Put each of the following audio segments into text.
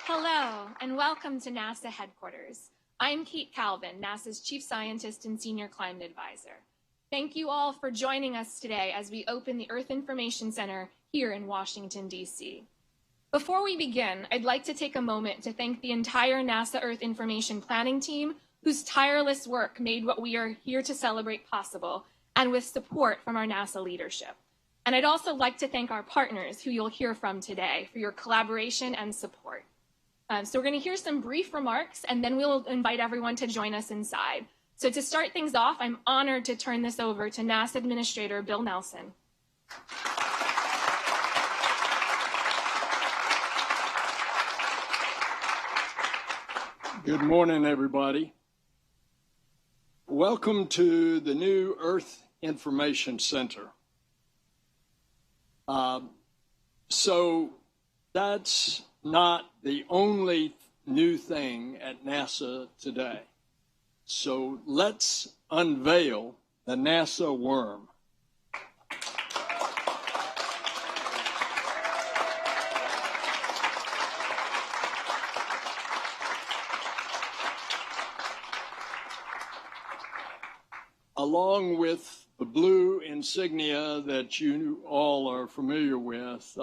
Hello, and welcome to NASA headquarters. I'm Kate Calvin, NASA's Chief Scientist and Senior Climate Advisor. Thank you all for joining us today as we open the Earth Information Center here in Washington, D.C. Before we begin, I'd like to take a moment to thank the entire NASA Earth Information Planning team, whose tireless work made what we are here to celebrate possible, and with support from our NASA leadership. And I'd also like to thank our partners, who you'll hear from today, for your collaboration and support. So we're going to hear some brief remarks, and then we'll invite everyone to join us inside. So to start things off, I'm honored to turn this over to NASA Administrator Bill Nelson. Good morning, everybody. Welcome to the new Earth Information Center. So that's not the only new thing at NASA today. So let's unveil the NASA worm. Along with the blue insignia that you all are familiar with,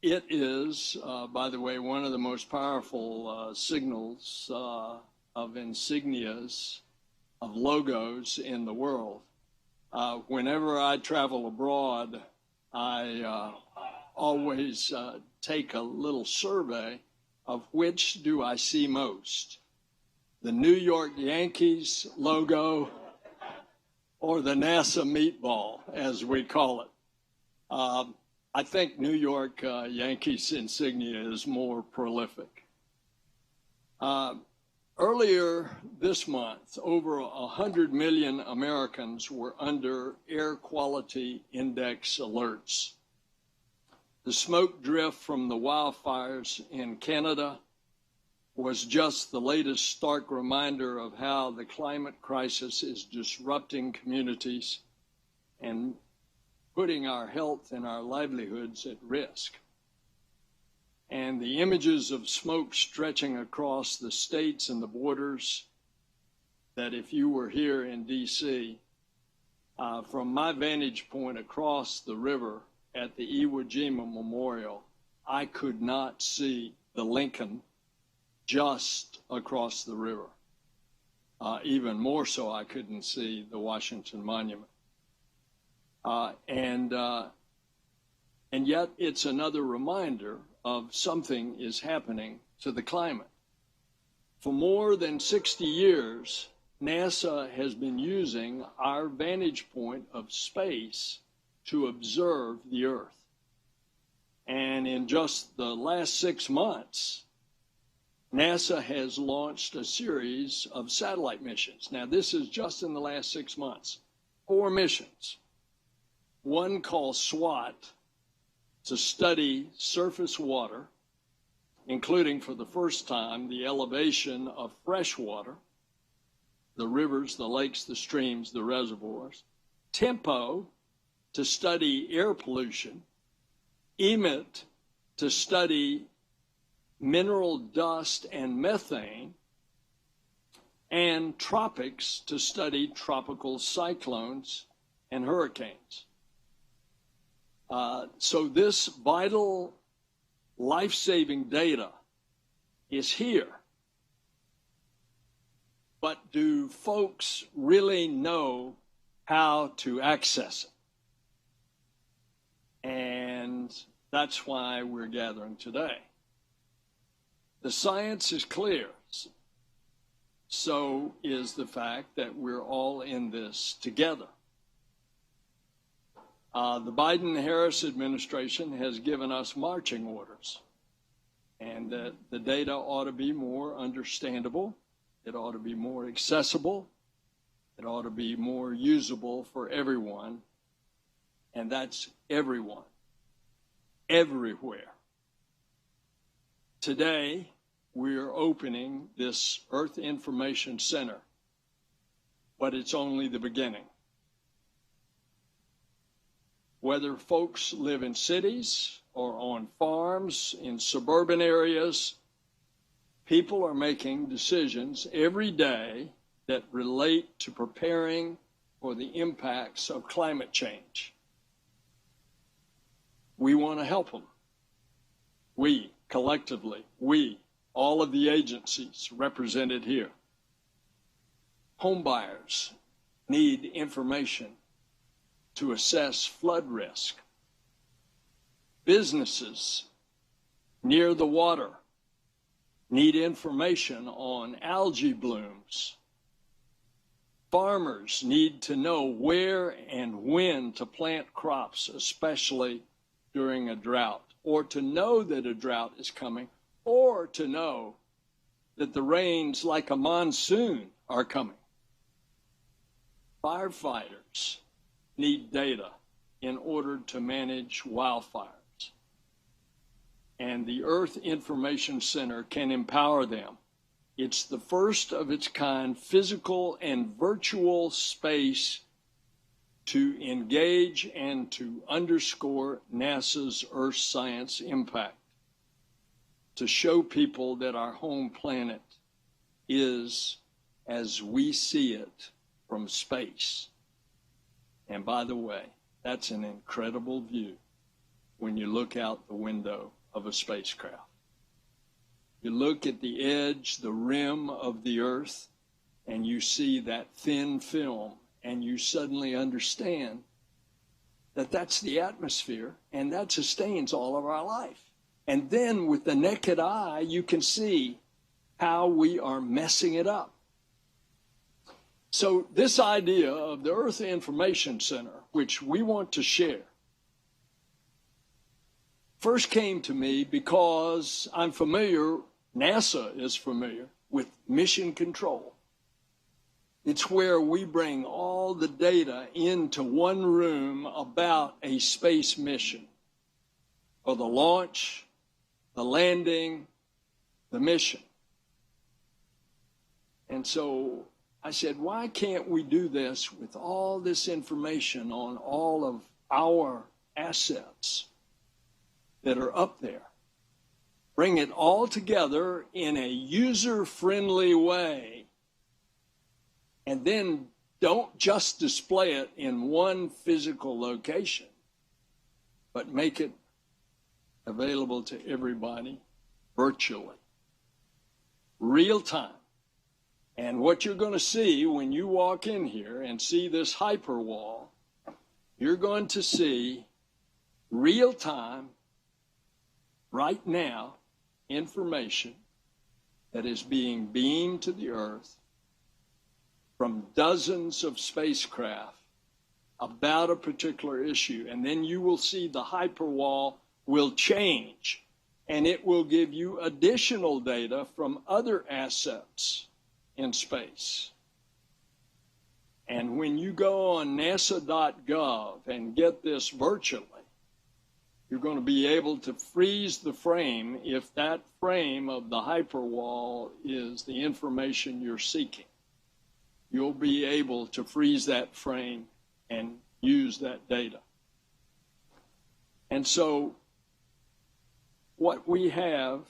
it is, by the way, one of the most powerful signals of insignias, of logos in the world. Whenever I travel abroad, I always take a little survey of which do I see most, the New York Yankees logo or the NASA meatball, as we call it. I think New York Yankees insignia is more prolific. Earlier this month, over 100 million Americans were under air quality index alerts. The smoke drift from the wildfires in Canada was just the latest stark reminder of how the climate crisis is disrupting communities and putting our health and our livelihoods at risk. And the images of smoke stretching across the states and the borders, that if you were here in D.C., from my vantage point across the river at the Iwo Jima Memorial, I could not see the Lincoln just across the river. Even more so, I couldn't see the Washington Monument. And yet it's another reminder of something is happening to the climate. For more than 60 years, NASA has been using our vantage point of space to observe the Earth. And in just the last 6 months, NASA has launched a series of satellite missions. Now, this is just in the last 6 months. 4 missions. One called SWAT, to study surface water, including for the first time the elevation of fresh water, the rivers, the lakes, the streams, the reservoirs. TEMPO, to study air pollution. EMIT, to study mineral dust and methane. And TROPICS, to study tropical cyclones and hurricanes. So this vital, life-saving data is here. But do folks really know how to access it? And that's why we're gathering today. The science is clear. So is the fact that we're all in this together. The Biden-Harris administration has given us marching orders, and that the data ought to be more understandable, it ought to be more accessible, it ought to be more usable for everyone, and that's everyone, everywhere. Today, we are opening this Earth Information Center, but it's only the beginning. Whether folks live in cities or on farms in suburban areas, people are making decisions every day that relate to preparing for the impacts of climate change. We want to help them. We, collectively, all of the agencies represented here. Homebuyers need information to assess flood risk. Businesses near the water need information on algae blooms. Farmers need to know where and when to plant crops, especially during a drought, or to know that a drought is coming, or to know that the rains like a monsoon are coming. Firefighters need data in order to manage wildfires. And the Earth Information Center can empower them. It's the first of its kind physical and virtual space to engage and to underscore NASA's Earth science impact, to show people that our home planet is as we see it from space. And by the way, that's an incredible view when you look out the window of a spacecraft. You look at the edge, the rim of the Earth, and you see that thin film, and you suddenly understand that that's the atmosphere, and that sustains all of our life. And then with the naked eye, you can see how we are messing it up. So this idea of the Earth Information Center, which we want to share, first came to me because I'm familiar, NASA is familiar with mission control. It's where we bring all the data into one room about a space mission, for the launch, the landing, the mission. And so I said, why can't we do this with all this information on all of our assets that are up there? Bring it all together in a user-friendly way, and then don't just display it in one physical location, but make it available to everybody virtually, real time. And what you're going to see when you walk in here and see this hyperwall, you're going to see real time, right now, information that is being beamed to the Earth from dozens of spacecraft about a particular issue. And then you will see the hyperwall will change, and it will give you additional data from other assets in space. And when you go on nasa.gov and get this virtually, you're going to be able to freeze the frame if that frame of the hyperwall is the information you're seeking. You'll be able to freeze that frame and use that data. And so what we have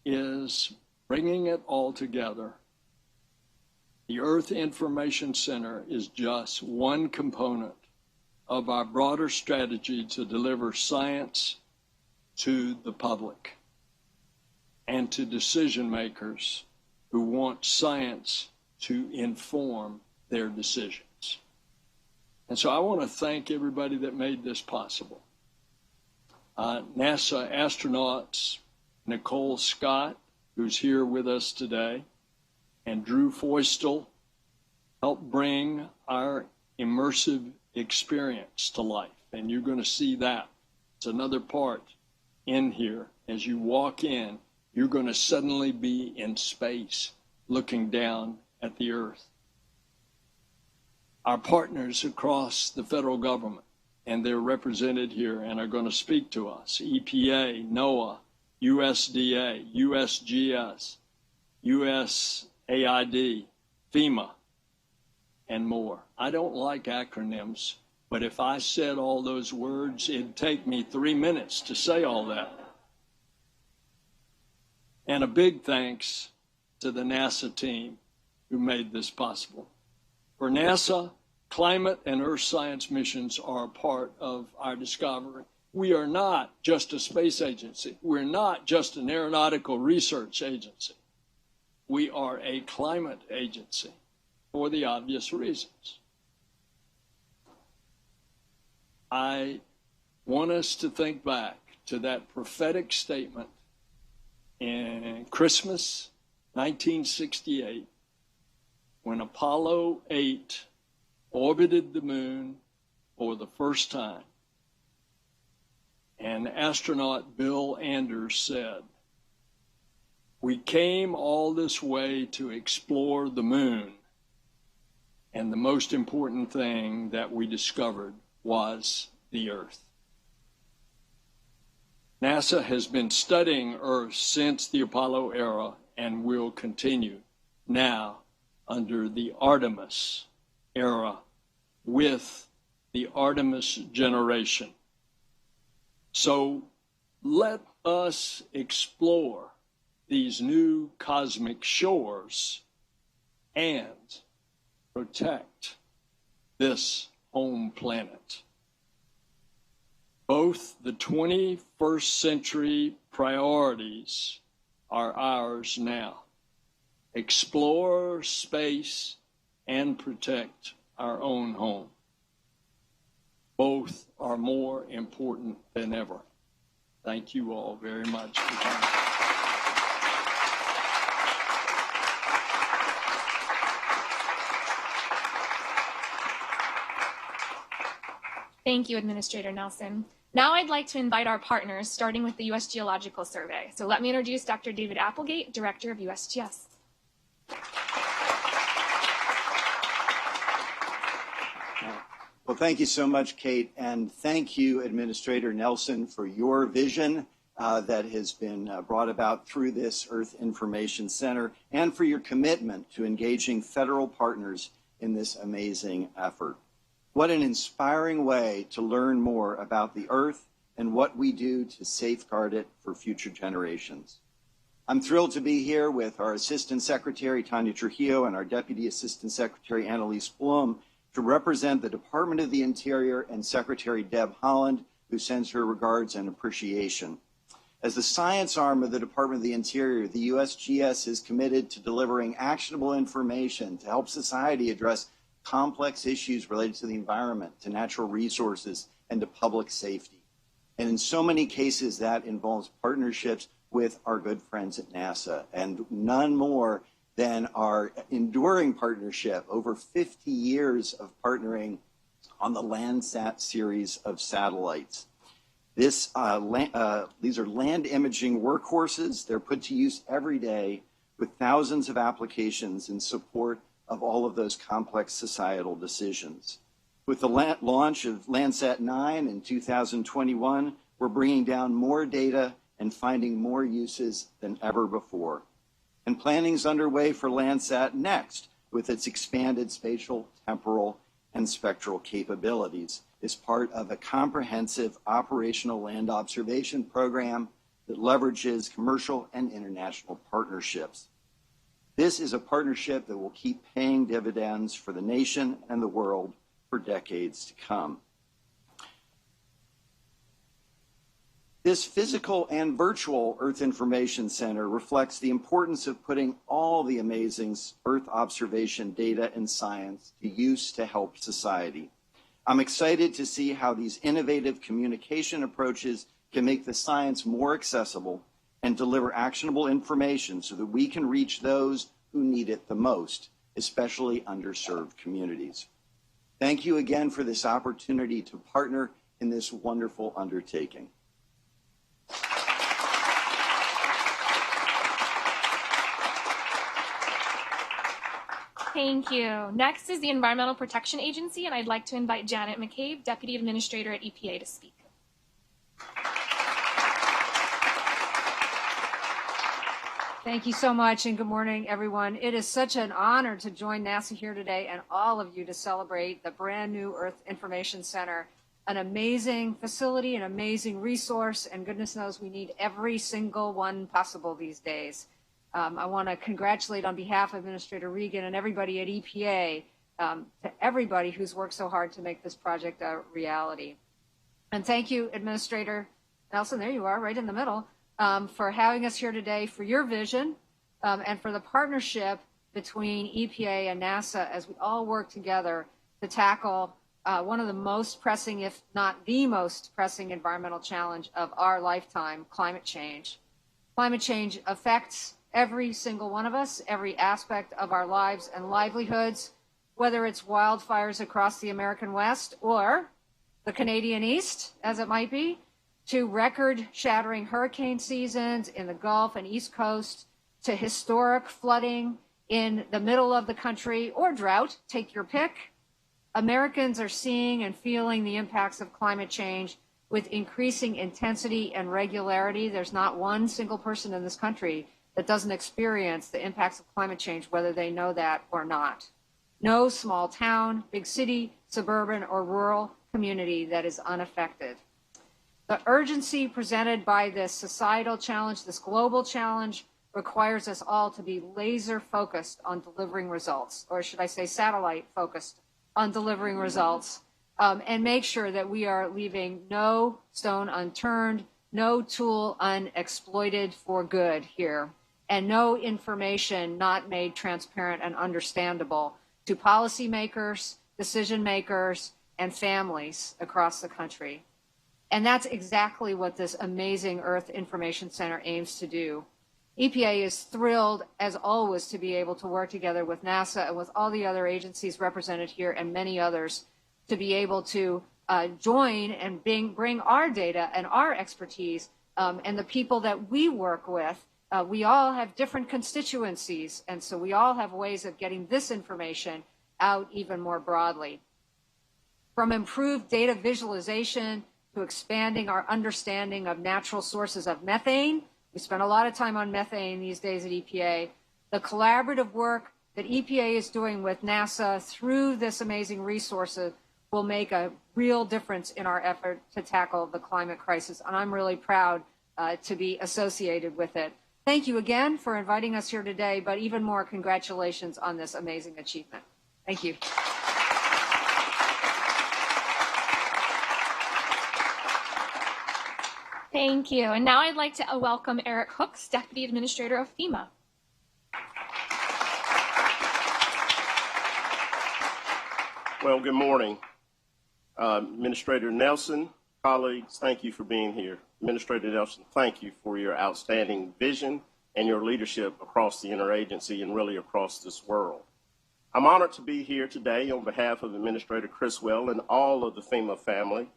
is bringing it all together. The Earth Information Center is just one component of our broader strategy to deliver science to the public and to decision makers who want science to inform their decisions. And so I want to thank everybody that made this possible. NASA astronauts Nicole Scott, who's here with us today, and Drew Feustel helped bring our immersive experience to life. And you're going to see that. It's another part in here. As you walk in, you're going to suddenly be in space looking down at the Earth. Our partners across the federal government, and they're represented here and are going to speak to us: EPA, NOAA, USDA, USGS, USAID, FEMA, and more. I don't like acronyms, But if I said all those words, it'd take me 3 minutes to say all that. And a big thanks to the NASA team who made this possible. For NASA, climate and earth science missions are a part of our discovery. We are not just a space agency. We're not just an aeronautical research agency. We are a climate agency for the obvious reasons. I want us to think back to that prophetic statement in Christmas 1968 when Apollo 8 orbited the moon for the first time. And astronaut Bill Anders said, "We came all this way to explore the moon, and the most important thing that we discovered was the Earth." NASA has been studying Earth since the Apollo era and will continue now under the Artemis era with the Artemis generation. So let us explore these new cosmic shores and protect this home planet. Both the 21st century priorities are ours now. Explore space and protect our own home. Both are more important than ever. Thank you all very much for coming. Thank you, Administrator Nelson. Now I'd like to invite our partners, starting with the U.S. Geological Survey. So let me introduce Dr. David Applegate, Director of USGS. Well, thank you so much, Kate, and thank you, Administrator Nelson, for your vision that has been brought about through this Earth Information Center and for your commitment to engaging federal partners in this amazing effort. What an inspiring way to learn more about the Earth and what we do to safeguard it for future generations. I'm thrilled to be here with our Assistant Secretary, Tanya Trujillo, and our Deputy Assistant Secretary, Annalise Blum, to represent the Department of the Interior and Secretary Deb Haaland, who sends her regards and appreciation. As the science arm of the Department of the Interior, the USGS is committed to delivering actionable information to help society address complex issues related to the environment, to natural resources, and to public safety. And in so many cases, that involves partnerships with our good friends at NASA, and none more than our enduring partnership, over 50 years of partnering on the Landsat series of satellites. These are land imaging workhorses. They're put to use every day with thousands of applications in support of all of those complex societal decisions. With the launch of Landsat 9 in 2021, we're bringing down more data and finding more uses than ever before. And planning is underway for Landsat Next with its expanded spatial, temporal, and spectral capabilities as part of a comprehensive operational land observation program that leverages commercial and international partnerships. This is a partnership that will keep paying dividends for the nation and the world for decades to come. This physical and virtual Earth Information Center reflects the importance of putting all the amazing Earth observation data and science to use to help society. I'm excited to see how these innovative communication approaches can make the science more accessible and deliver actionable information so that we can reach those who need it the most, especially underserved communities. Thank you again for this opportunity to partner in this wonderful undertaking. Thank you. Next is the Environmental Protection Agency, and I'd like to invite Janet McCabe, Deputy Administrator at EPA, to speak. Thank you so much, and good morning, everyone. It is such an honor to join NASA here today and all of you to celebrate the brand new Earth Information Center, an amazing facility, an amazing resource, and goodness knows we need every single one possible these days. I want to congratulate on behalf of Administrator Regan and everybody at EPA, to everybody who's worked so hard to make this project a reality. And thank you, Administrator Nelson, there you are, right in the middle, for having us here today, for your vision, and for the partnership between EPA and NASA as we all work together to tackle one of the most pressing, if not the most pressing environmental challenge of our lifetime, climate change. Climate change affects every single one of us, every aspect of our lives and livelihoods, whether it's wildfires across the American West or the Canadian East, as it might be, to record-shattering hurricane seasons in the Gulf and East Coast, to historic flooding in the middle of the country, or drought, take your pick. Americans are seeing and feeling the impacts of climate change with increasing intensity and regularity. There's not one single person in this country that doesn't experience the impacts of climate change, whether they know that or not. No small town, big city, suburban, or rural community that is unaffected. The urgency presented by this societal challenge, this global challenge, requires us all to be laser focused on delivering results, or should I say satellite focused on delivering results, and make sure that we are leaving no stone unturned, no tool unexploited for good here, and no information not made transparent and understandable to policymakers, decision makers, and families across the country. And that's exactly what this amazing Earth Information Center aims to do. EPA is thrilled, as always, to be able to work together with NASA and with all the other agencies represented here and many others to be able to join and bring our data and our expertise and the people that we work with. We all have different constituencies, and so we all have ways of getting this information out even more broadly. From improved data visualization to expanding our understanding of natural sources of methane. We spend a lot of time on methane these days at EPA. The collaborative work that EPA is doing with NASA through this amazing resources will make a real difference in our effort to tackle the climate crisis. And I'm really proud to be associated with it. Thank you again for inviting us here today, but even more congratulations on this amazing achievement. Thank you. Thank you. And now I'd like to welcome Eric Hooks, Deputy Administrator of FEMA. Well, good morning. Administrator Nelson, colleagues, thank you for being here. Administrator Nelson, thank you for your outstanding vision and your leadership across the interagency and really across this world. I'm honored to be here today on behalf of Administrator Criswell and all of the FEMA family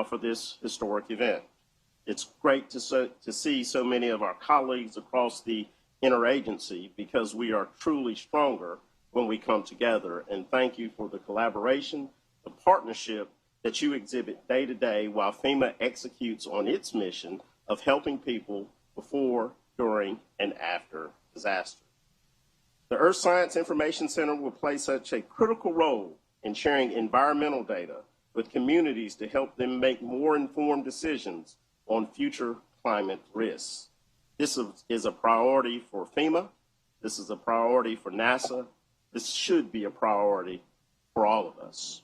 for this historic event. It's great to see so many of our colleagues across the interagency because we are truly stronger when we come together. And thank you for the collaboration, the partnership that you exhibit day to day while FEMA executes on its mission of helping people before, during, and after disaster. The Earth Science Information Center will play such a critical role in sharing environmental data with communities to help them make more informed decisions on future climate risks. This is a priority for FEMA. This is a priority for NASA. This should be a priority for all of us.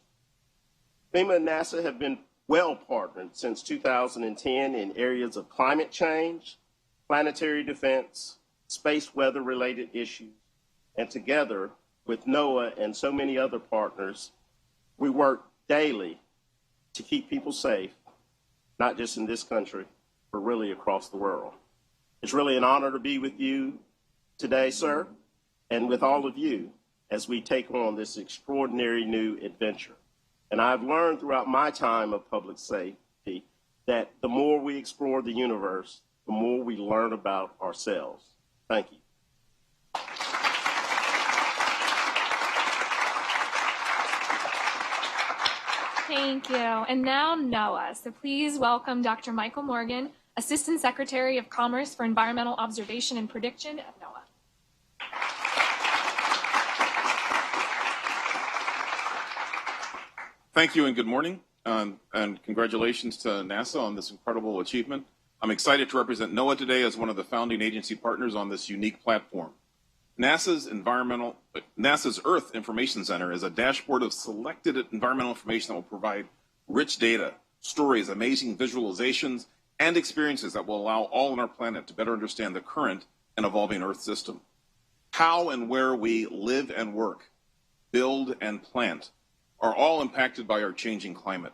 FEMA and NASA have been well partnered since 2010 in areas of climate change, planetary defense, space weather-related issues, and together with NOAA and so many other partners, we work daily to keep people safe, not just in this country, but really across the world. It's really an honor to be with you today, sir, and with all of you as we take on this extraordinary new adventure. And I've learned throughout my time of public safety that the more we explore the universe, the more we learn about ourselves. Thank you. Thank you. And now NOAA. So please welcome Dr. Michael Morgan, Assistant Secretary of Commerce for Environmental Observation and Prediction of NOAA. Thank you and good morning, and congratulations to NASA on this incredible achievement. I'm excited to represent NOAA today as one of the founding agency partners on this unique platform. NASA's Earth Information Center is a dashboard of selected environmental information that will provide rich data, stories, amazing visualizations, and experiences that will allow all on our planet to better understand the current and evolving Earth system. How and where we live and work, build and plant, are all impacted by our changing climate.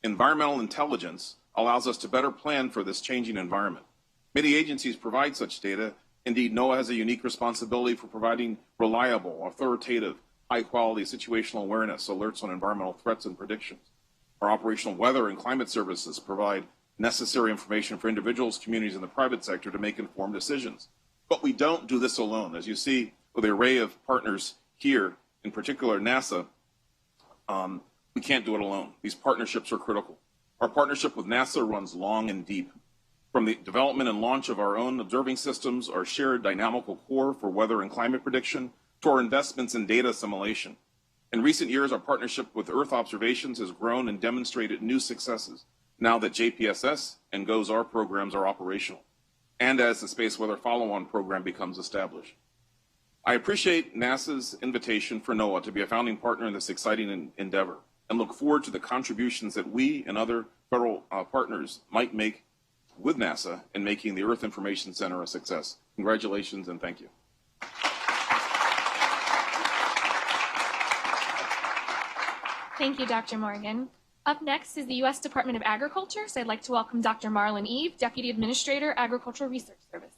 Environmental intelligence allows us to better plan for this changing environment. Many agencies provide such data. Indeed, NOAA has a unique responsibility for providing reliable, authoritative, high-quality situational awareness alerts on environmental threats and predictions. Our operational weather and climate services provide necessary information for individuals, communities, and the private sector to make informed decisions. But we don't do this alone. As you see with the array of partners here, in particular NASA, we can't do it alone. These partnerships are critical. Our partnership with NASA runs long and deep. From the development and launch of our own observing systems, our shared dynamical core for weather and climate prediction, to our investments in data assimilation. In recent years, our partnership with Earth observations has grown and demonstrated new successes now that JPSS and GOES-R programs are operational, and as the Space Weather Follow-On program becomes established. I appreciate NASA's invitation for NOAA to be a founding partner in this exciting endeavor, and look forward to the contributions that we and other federal partners might make with NASA in making the Earth Information Center a success. Congratulations and thank you. Thank you, Dr. Morgan. Up next is the U.S. Department of Agriculture, so I'd like to welcome Dr. Marlon Eve, Deputy Administrator, Agricultural Research Service.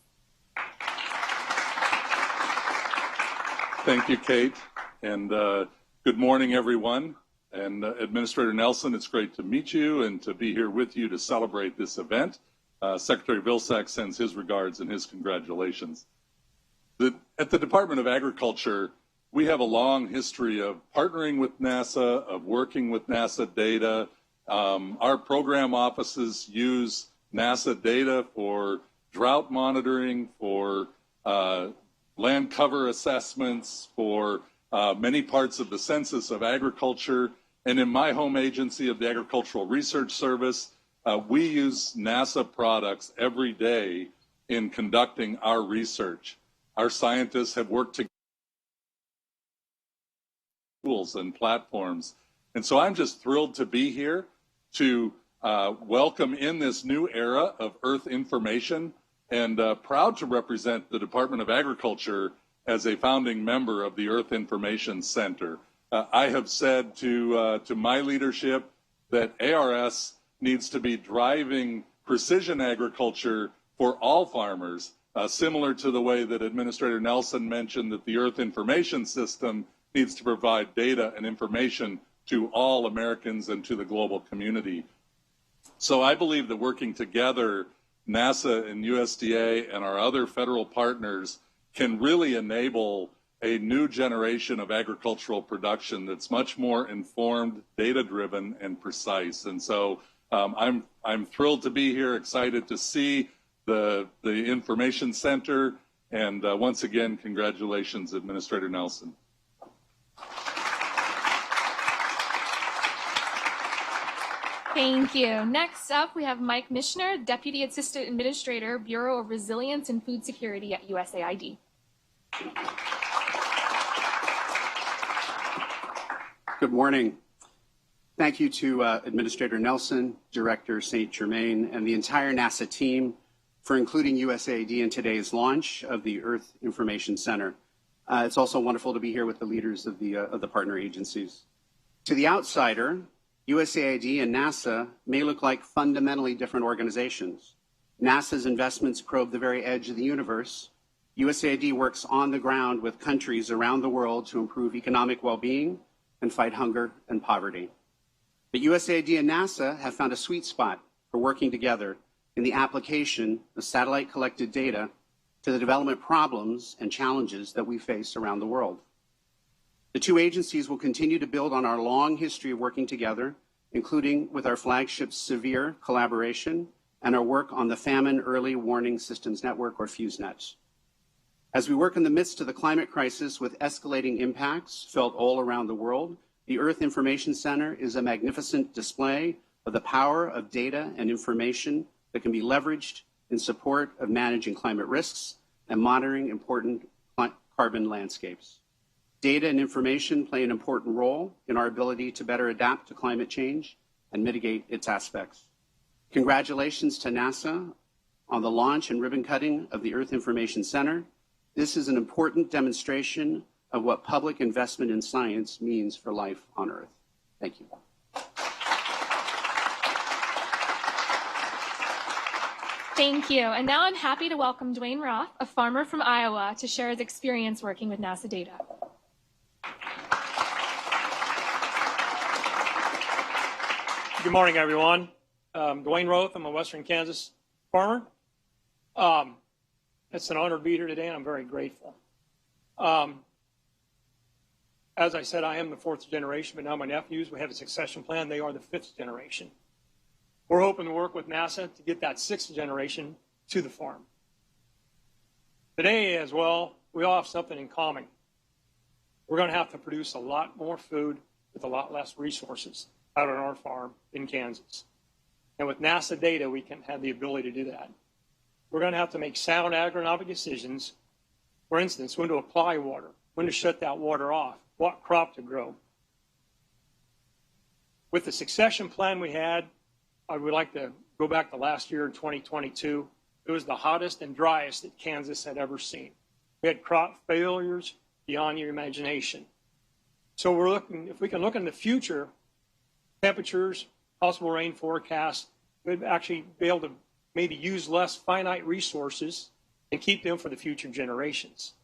Thank you, Kate, and good morning, everyone. And Administrator Nelson, it's great to meet you and to be here with you to celebrate this event. Secretary Vilsack sends his regards and his congratulations. At the Department of Agriculture, we have a long history of partnering with NASA, of working with NASA data. Our program offices use NASA data for drought monitoring, for land cover assessments, for many parts of the census of agriculture. And in my home agency of the Agricultural Research Service, we use NASA products every day in conducting our research. Our scientists have worked together tools and platforms. And so I'm just thrilled to be here to welcome in this new era of Earth information, and proud to represent the Department of Agriculture as a founding member of the Earth Information Center. I have said to my leadership that ARS needs to be driving precision agriculture for all farmers, similar to the way that Administrator Nelson mentioned that the Earth Information System needs to provide data and information to all Americans and to the global community. So I believe that working together, NASA and USDA and our other federal partners can really enable a new generation of agricultural production that's much more informed, data-driven, and precise. And so I'm thrilled to be here, excited to see the Information Center, and once again, congratulations, Administrator Nelson. Thank you. Next up, we have Mike Mishner, Deputy Assistant Administrator, Bureau of Resilience and Food Security at USAID. Good morning. Thank you to Administrator Nelson, Director St. Germain, and the entire NASA team for including USAID in today's launch of the Earth Information Center. It's also wonderful to be here with the leaders of the partner agencies. To the outsider, USAID and NASA may look like fundamentally different organizations. NASA's investments probe the very edge of the universe. USAID works on the ground with countries around the world to improve economic well-being and fight hunger and poverty. But USAID and NASA have found a sweet spot for working together in the application of satellite-collected data to the development problems and challenges that we face around the world. The two agencies will continue to build on our long history of working together, including with our flagship SEVERE collaboration and our work on the Famine Early Warning Systems Network, or FuseNet. As we work in the midst of the climate crisis with escalating impacts felt all around the world, The Earth Information Center is a magnificent display of the power of data and information that can be leveraged in support of managing climate risks and monitoring important carbon landscapes. Data and information play an important role in our ability to better adapt to climate change and mitigate its aspects. Congratulations to NASA on the launch and ribbon cutting of the Earth Information Center. This is an important demonstration of what public investment in science means for life on Earth. Thank you. Thank you. And now I'm happy to welcome Dwayne Roth, a farmer from Iowa, to share his experience working with NASA data. Good morning, everyone. Dwayne Roth, I'm a Western Kansas farmer. It's an honor to be here today, and I'm very grateful. As I said, I am the fourth generation, but now my nephews, we have a succession plan. They are the fifth generation. We're hoping to work with NASA to get that sixth generation to the farm. Today, as well, we all have something in common. We're going to have to produce a lot more food with a lot less resources out on our farm in Kansas. And with NASA data, we can have the ability to do that. We're going to have to make sound agronomic decisions. For instance, when to apply water, when to shut that water off, what crop to grow. With the succession plan we had, I would like to go back to last year in 2022. It was the hottest and driest that Kansas had ever seen. We had crop failures beyond your imagination. So we're looking, if we can look in the future, temperatures, possible rain forecasts, we'd actually be able to maybe use less finite resources and keep them for the future generations.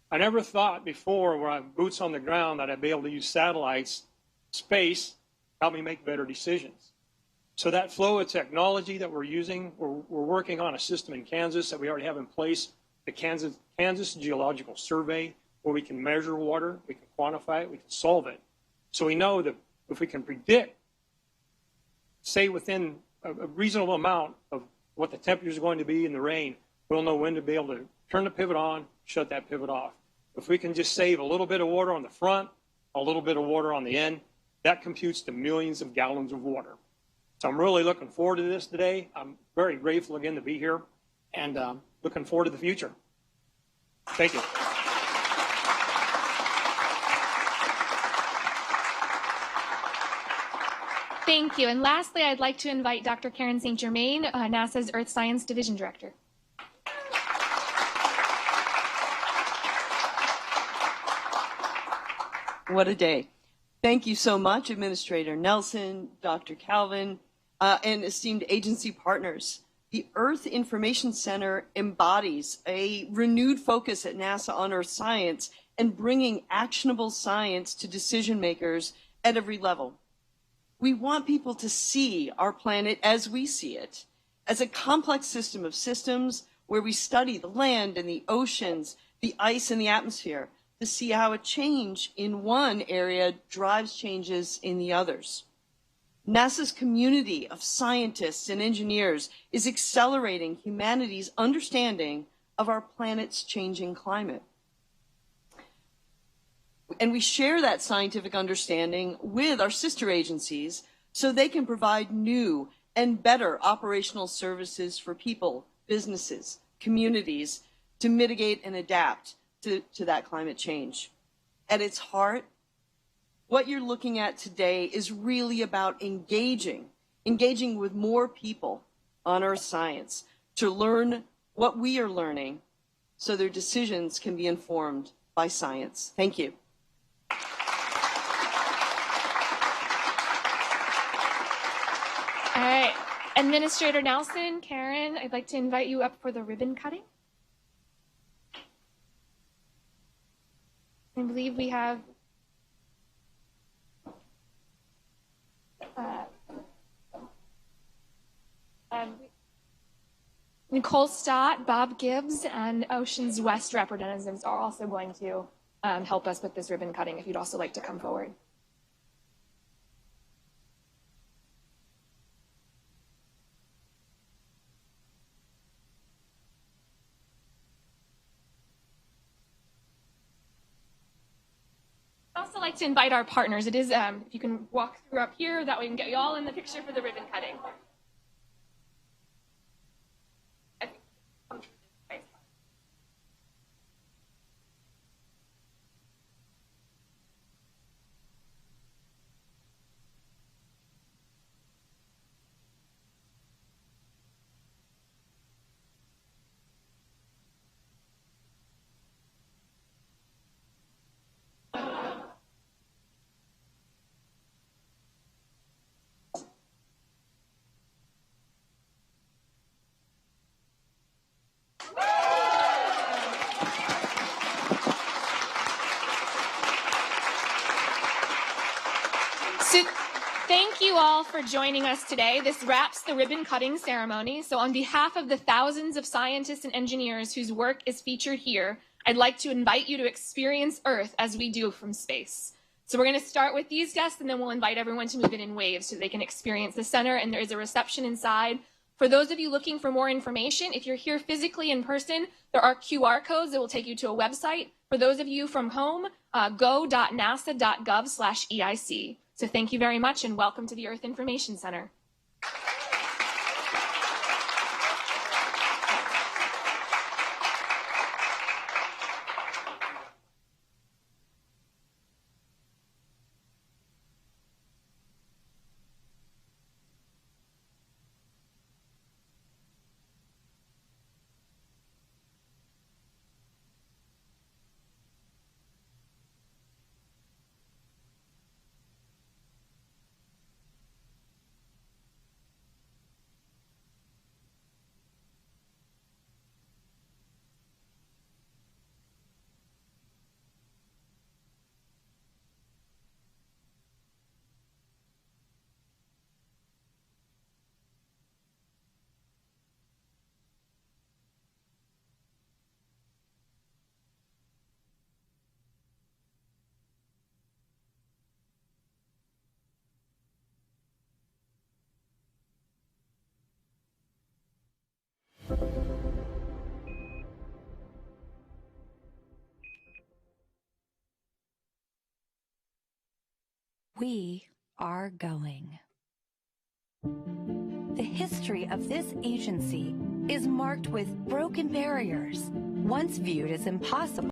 I never thought before, when I have boots on the ground, that I'd be able to use satellites, space, help me make better decisions. So that flow of technology that we're using, we're working on a system in Kansas that we already have in place, the Kansas Geological Survey, where we can measure water, we can quantify it, we can solve it. So we know that if we can predict, say within a reasonable amount of what the temperature is going to be in the rain, we'll know when to be able to turn the pivot on, shut that pivot off. If we can just save a little bit of water on the front, a little bit of water on the end, that computes to millions of gallons of water. So I'm really looking forward to this today. I'm very grateful again to be here and looking forward to the future. Thank you. Thank you. And lastly, I'd like to invite Dr. Karen St. Germain, NASA's Earth Science Division Director. What a day. Thank you so much, Administrator Nelson, Dr. Calvin, and esteemed agency partners. The Earth Information Center embodies a renewed focus at NASA on Earth science and bringing actionable science to decision makers at every level. We want people to see our planet as we see it, as a complex system of systems where we study the land and the oceans, the ice and the atmosphere, to see how a change in one area drives changes in the others. NASA's community of scientists and engineers is accelerating humanity's understanding of our planet's changing climate. And we share that scientific understanding with our sister agencies so they can provide new and better operational services for people, businesses, communities to mitigate and adapt to that climate change. At its heart, what you're looking at today is really about engaging with more people on Earth science to learn what we are learning so their decisions can be informed by science. Thank you. All right. Administrator Nelson, Karen, I'd like to invite you up for the ribbon cutting. I believe we have Nicole Stott, Bob Gibbs, and Oceans West representatives are also going to help us with this ribbon cutting if you'd also like to come forward. also like to invite our partners. It is, if you can walk through up here, that way we can get you all in the picture for the ribbon cutting. So thank you all for joining us today. This wraps the ribbon cutting ceremony. So on behalf of the thousands of scientists and engineers whose work is featured here, I'd like to invite you to experience Earth as we do from space. So we're going to start with these guests, and then we'll invite everyone to move in waves so they can experience the center, and there is a reception inside. For those of you looking for more information, if you're here physically in person, there are QR codes that will take you to a website. For those of you from home, go.nasa.gov/EIC. So thank you very much, and welcome to the Earth Information Center. We are going. The history of this agency is marked with broken barriers, once viewed as impossible.